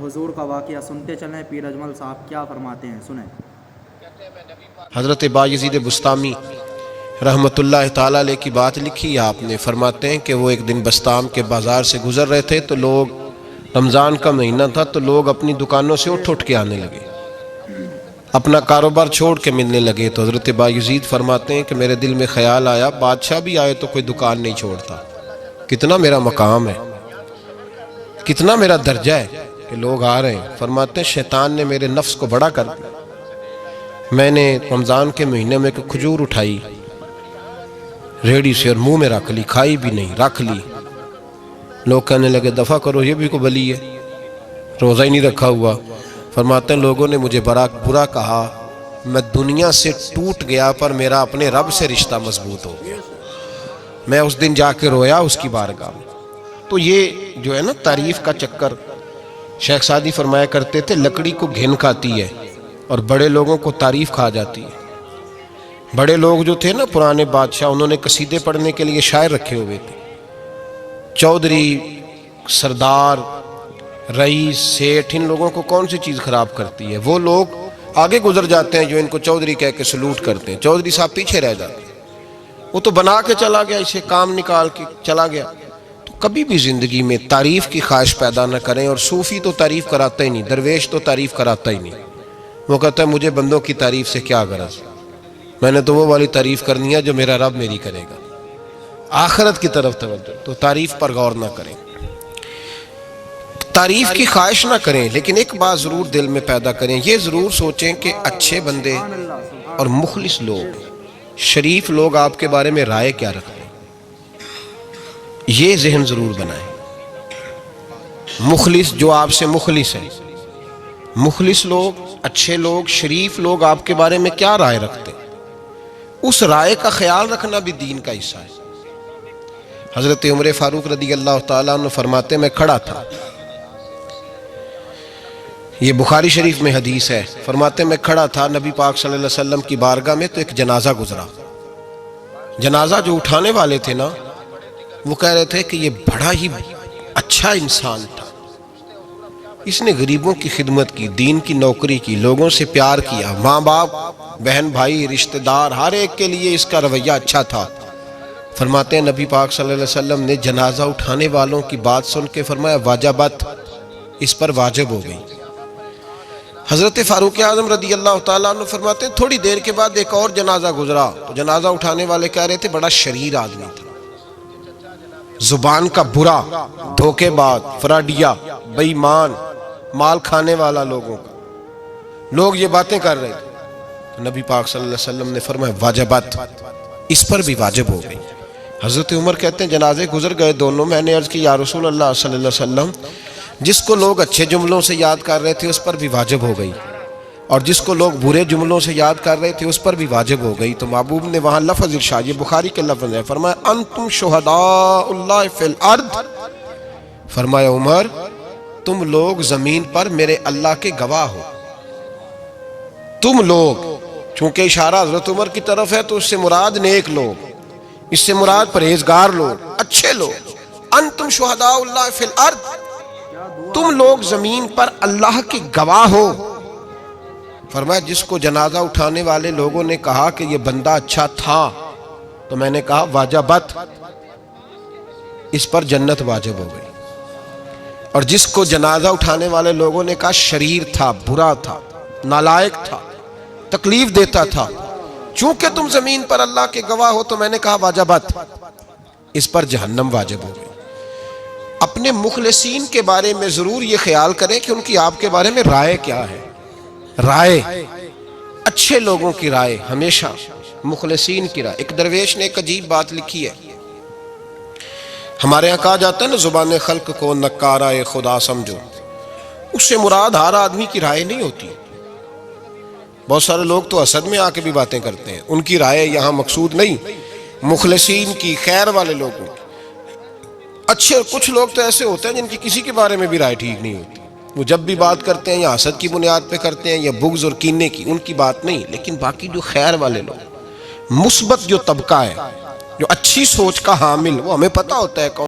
حضور کا واقعہ سنتے چلیں، پیر اجمل صاحب کیا فرماتے ہیں، سنیں۔ حضرت بایزید بسطامی رحمۃ اللہ تعالیٰ علیہ کی بات لکھی آپ نے، فرماتے ہیں کہ وہ ایک دن بسطام کے بازار سے گزر رہے تھے تو لوگ، رمضان کا مہینہ تھا تو لوگ اپنی دکانوں سے اٹھ کے آنے لگے، اپنا کاروبار چھوڑ کے ملنے لگے۔ تو حضرت بایزید فرماتے ہیں کہ میرے دل میں خیال آیا، بادشاہ بھی آئے تو کوئی دکان نہیں چھوڑتا، کتنا میرا مقام ہے، کتنا میرا درجہ ہے کہ لوگ آ رہے ہیں۔ فرماتے ہیں شیطان نے میرے نفس کو بڑا کر دیا، میں نے رمضان کے مہینے میں ایک کھجور اٹھائی ریڑھی سے اور منہ میں رکھ لی، کھائی بھی نہیں، رکھ لی۔ لوگ کہنے لگے دفع کرو، یہ بھی کو بلی ہے، روزہ ہی نہیں رکھا ہوا۔ فرماتے ہیں لوگوں نے مجھے برا کہا، میں دنیا سے ٹوٹ گیا پر میرا اپنے رب سے رشتہ مضبوط ہو گیا۔ میں اس دن جا کے رویا اس کی بارگاہ میں۔ تو یہ جو ہے نا تعریف کا چکر، شیخ سعدی فرمایا کرتے تھے لکڑی کو گھن کھاتی ہے اور بڑے لوگوں کو تعریف کھا جاتی ہے۔ بڑے لوگ جو تھے نا پرانے بادشاہ، انہوں نے قصیدے پڑھنے کے لیے شاعر رکھے ہوئے تھے، چودھری، سردار، رئیس، سیٹھ، ان لوگوں کو کون سی چیز خراب کرتی ہے؟ وہ لوگ آگے گزر جاتے ہیں جو ان کو چودھری کہہ کے سلوٹ کرتے ہیں، چودھری صاحب پیچھے رہ جاتے ہیں۔ وہ تو بنا کے چلا گیا، اسے کام نکال کے چلا گیا۔ تو کبھی بھی زندگی میں تعریف کی خواہش پیدا نہ کریں، اور صوفی تو تعریف کراتا ہی نہیں، درویش تو تعریف کراتا ہی نہیں۔ وہ کہتا ہے مجھے بندوں کی تعریف سے کیا غرض، میں نے تو وہ والی تعریف کرنی ہے جو میرا رب میری کرے گا۔ آخرت کی طرف توجہ، تو تعریف پر غور نہ کریں، تعریف کی خواہش نہ کریں، لیکن ایک بات ضرور دل میں پیدا کریں، یہ ضرور سوچیں کہ اچھے بندے اور مخلص لوگ، شریف لوگ آپ کے بارے میں رائے کیا رکھتے ہیں، یہ ذہن ضرور بنائیں۔ مخلص جو آپ سے مخلص ہے، مخلص لوگ، اچھے لوگ، شریف لوگ آپ کے بارے میں کیا رائے رکھتے ہیں، اس رائے کا خیال رکھنا بھی دین کا حصہ ہے۔ حضرت عمر فاروق رضی اللہ تعالیٰ عنہ فرماتے میں کھڑا تھا، یہ بخاری شریف میں حدیث ہے، فرماتے میں کھڑا تھا نبی پاک صلی اللہ علیہ وسلم کی بارگاہ میں، تو ایک جنازہ گزرا۔ جنازہ جو اٹھانے والے تھے نا، وہ کہہ رہے تھے کہ یہ بڑا ہی اچھا انسان تھا، اس نے غریبوں کی خدمت کی، دین کی نوکری کی، لوگوں سے پیار کیا، ماں باپ، بہن بھائی، رشتہ دار، ہر ایک کے لیے اس کا رویہ اچھا تھا۔ فرماتے ہیں نبی پاک صلی اللہ علیہ وسلم نے جنازہ اٹھانے والوں کی بات سن کے فرمایا واجبت، اس پر واجب ہو گئی۔ حضرت فاروق اعظم رضی اللہ تعالیٰ عنہ فرماتے ہیں تھوڑی دیر کے بعد ایک اور جنازہ گزرا، تو جنازہ اٹھانے والے کہہ رہے تھے بڑا شریر آدمی تھا، زبان کا برا، دھوکے باز، فراڈیا، بے ایمان، مال کھانے والا لوگوں کا، لوگ یہ باتیں کر رہے تھے۔ نبی پاک صلی اللہ علیہ وسلم نے فرمایا واجبت، اس پر بھی واجب ہو گئی۔ حضرت عمر کہتے ہیں جنازے گزر گئے دونوں، میں نے عرض کی یا رسول اللہ صلی اللہ علیہ وسلم، جس کو لوگ اچھے جملوں سے یاد کر رہے تھے اس پر بھی واجب ہو گئی، اور جس کو لوگ برے جملوں سے یاد کر رہے تھے اس پر بھی واجب ہو گئی۔ تو محبوب نے وہاں لفظ ارشاد، یہ بخاری کے لفظ ہے، فرمایا انتم شہداء اللہ فی الارض، فرمایا عمر تم لوگ زمین پر میرے اللہ کے گواہ ہو، تم لوگ، چونکہ اشارہ حضرت عمر کی طرف ہے تو اس سے مراد نیک لوگ، اس سے مراد پرہیزگار لوگ، اچھے لوگ۔ انتم شہداء اللہ فی الارض، تم لوگ زمین پر اللہ کے گواہ ہو۔ فرمایا جس کو جنازہ اٹھانے والے لوگوں نے کہا کہ یہ بندہ اچھا تھا، تو میں نے کہا واجبت، اس پر جنت واجب ہو گئی۔ اور جس کو جنازہ اٹھانے والے لوگوں نے کہا شریر تھا، برا تھا، نالائق تھا، تکلیف دیتا تھا، چونکہ تم زمین پر اللہ کے گواہ ہو، تو میں نے کہا واجبت، اس پر جہنم واجب ہو گئی۔ اپنے مخلصین کے بارے میں ضرور یہ خیال کریں کہ ان کی آپ کے بارے میں رائے کیا ہے۔ رائے، اچھے لوگوں کی رائے، ہمیشہ مخلصین کی رائے۔ ایک درویش نے ایک عجیب بات لکھی ہے، ہمارے یہاں کہا جاتا ہے نا زبان خلق کو نکارہ خدا سمجھو، اس سے مراد ہر آدمی کی رائے نہیں ہوتی۔ بہت سارے لوگ تو حسد میں آ کے بھی باتیں کرتے ہیں، ان کی رائے یہاں مقصود نہیں، مخلصین کی، خیر والے لوگوں کی۔ اچھے کچھ لوگ تو ایسے ہوتے ہیں جن کی کسی کے بارے میں بھی رائے ٹھیک نہیں ہوتی، وہ جب بھی بات کرتے ہیں یا حسد کی بنیاد پہ کرتے ہیں یا بغض اور کینے کی، ان کی بات نہیں۔ لیکن باقی جو خیر والے لوگ، مثبت جو طبقہ ہے، جو اچھی سوچ کا حامل، وہ ہمیں پتہ ہوتا ہے کون